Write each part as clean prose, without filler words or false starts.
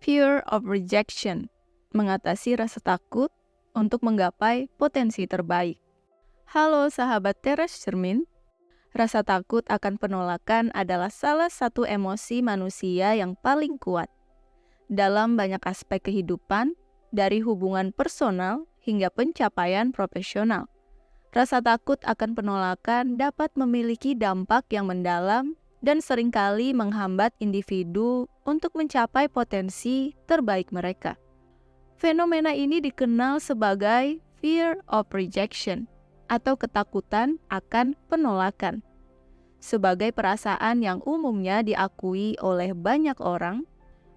Fear of rejection, mengatasi rasa takut untuk menggapai potensi terbaik. Halo sahabat Teras Cermin, rasa takut akan penolakan adalah salah satu emosi manusia yang paling kuat. Dalam banyak aspek kehidupan, dari hubungan personal hingga pencapaian profesional, rasa takut akan penolakan dapat memiliki dampak yang mendalam dan seringkali menghambat individu untuk mencapai potensi terbaik mereka. Fenomena ini dikenal sebagai fear of rejection atau ketakutan akan penolakan. Sebagai perasaan yang umumnya diakui oleh banyak orang,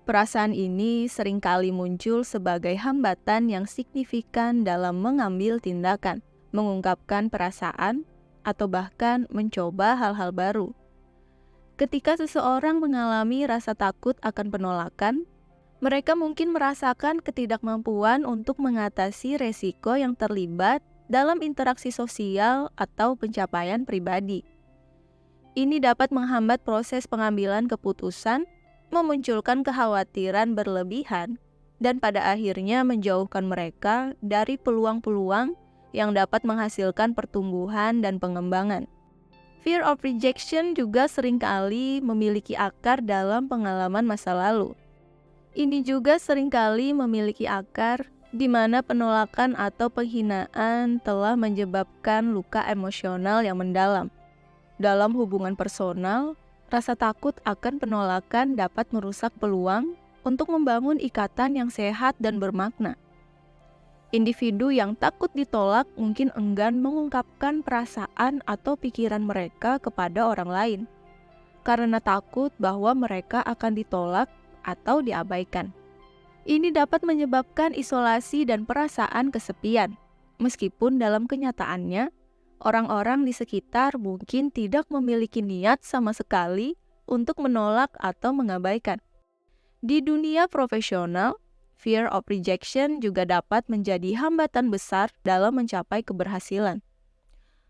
perasaan ini seringkali muncul sebagai hambatan yang signifikan dalam mengambil tindakan, mengungkapkan perasaan, atau bahkan mencoba hal-hal baru. Ketika seseorang mengalami rasa takut akan penolakan, mereka mungkin merasakan ketidakmampuan untuk mengatasi resiko yang terlibat dalam interaksi sosial atau pencapaian pribadi. Ini dapat menghambat proses pengambilan keputusan, memunculkan kekhawatiran berlebihan, dan pada akhirnya menjauhkan mereka dari peluang-peluang yang dapat menghasilkan pertumbuhan dan pengembangan. Fear of rejection juga seringkali memiliki akar dalam pengalaman masa lalu. Ini juga seringkali memiliki akar di mana penolakan atau penghinaan telah menyebabkan luka emosional yang mendalam. Dalam hubungan personal, rasa takut akan penolakan dapat merusak peluang untuk membangun ikatan yang sehat dan bermakna. Individu yang takut ditolak mungkin enggan mengungkapkan perasaan atau pikiran mereka kepada orang lain, karena takut bahwa mereka akan ditolak atau diabaikan. Ini dapat menyebabkan isolasi dan perasaan kesepian, meskipun dalam kenyataannya, orang-orang di sekitar mungkin tidak memiliki niat sama sekali untuk menolak atau mengabaikan. Di dunia profesional, fear of rejection juga dapat menjadi hambatan besar dalam mencapai keberhasilan.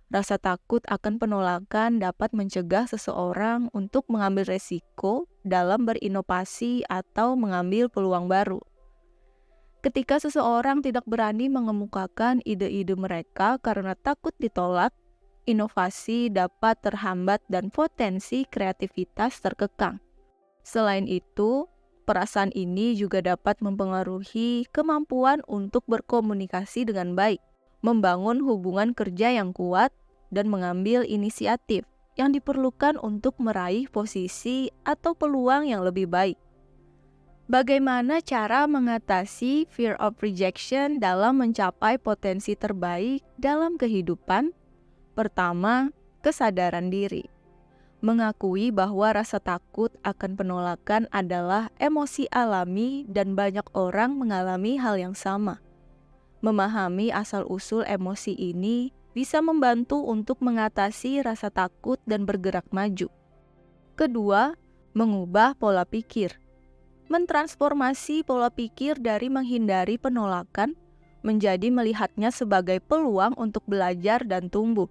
Rasa takut akan penolakan dapat mencegah seseorang untuk mengambil resiko dalam berinovasi atau mengambil peluang baru. Ketika seseorang tidak berani mengemukakan ide-ide mereka karena takut ditolak, inovasi dapat terhambat dan potensi kreativitas terkekang. Selain itu, perasaan ini juga dapat mempengaruhi kemampuan untuk berkomunikasi dengan baik, membangun hubungan kerja yang kuat, dan mengambil inisiatif yang diperlukan untuk meraih posisi atau peluang yang lebih baik. Bagaimana cara mengatasi fear of rejection dalam mencapai potensi terbaik dalam kehidupan? Pertama, kesadaran diri. Mengakui bahwa rasa takut akan penolakan adalah emosi alami dan banyak orang mengalami hal yang sama. Memahami asal-usul emosi ini bisa membantu untuk mengatasi rasa takut dan bergerak maju. Kedua, mengubah pola pikir. Mentransformasi pola pikir dari menghindari penolakan menjadi melihatnya sebagai peluang untuk belajar dan tumbuh.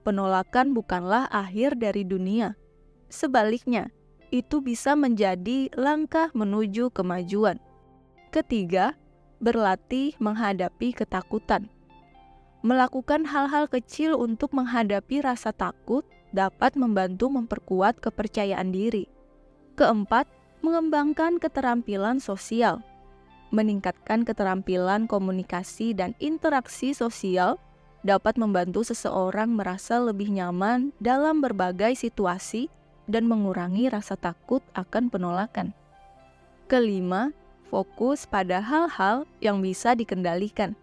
Penolakan bukanlah akhir dari dunia. Sebaliknya, itu bisa menjadi langkah menuju kemajuan. Ketiga, berlatih menghadapi ketakutan. Melakukan hal-hal kecil untuk menghadapi rasa takut dapat membantu memperkuat kepercayaan diri. Keempat, mengembangkan keterampilan sosial. Meningkatkan keterampilan komunikasi dan interaksi sosial dapat membantu seseorang merasa lebih nyaman dalam berbagai situasi dan mengurangi rasa takut akan penolakan. Kelima, fokus pada hal-hal yang bisa dikendalikan.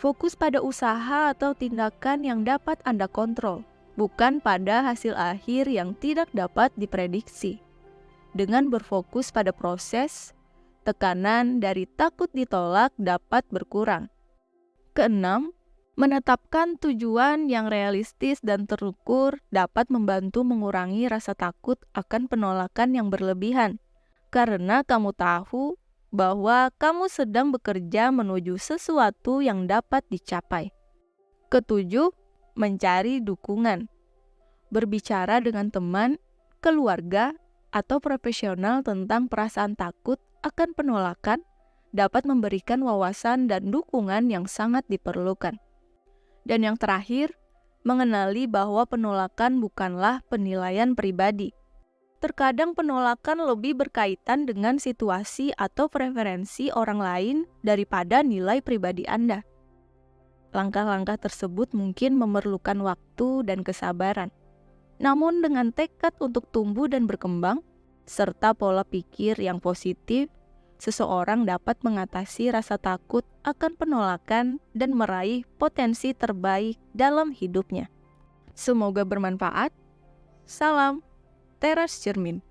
Fokus pada usaha atau tindakan yang dapat Anda kontrol, bukan pada hasil akhir yang tidak dapat diprediksi. Dengan berfokus pada proses, tekanan dari takut ditolak dapat berkurang. Keenam, menetapkan tujuan yang realistis dan terukur dapat membantu mengurangi rasa takut akan penolakan yang berlebihan, karena kamu tahu bahwa kamu sedang bekerja menuju sesuatu yang dapat dicapai. Ketujuh, mencari dukungan. Berbicara dengan teman, keluarga, atau profesional tentang perasaan takut akan penolakan dapat memberikan wawasan dan dukungan yang sangat diperlukan. Dan yang terakhir, mengenali bahwa penolakan bukanlah penilaian pribadi. Terkadang penolakan lebih berkaitan dengan situasi atau preferensi orang lain daripada nilai pribadi Anda. Langkah-langkah tersebut mungkin memerlukan waktu dan kesabaran. Namun dengan tekad untuk tumbuh dan berkembang, serta pola pikir yang positif, seseorang dapat mengatasi rasa takut akan penolakan dan meraih potensi terbaik dalam hidupnya. Semoga bermanfaat. Salam Teras Cermin.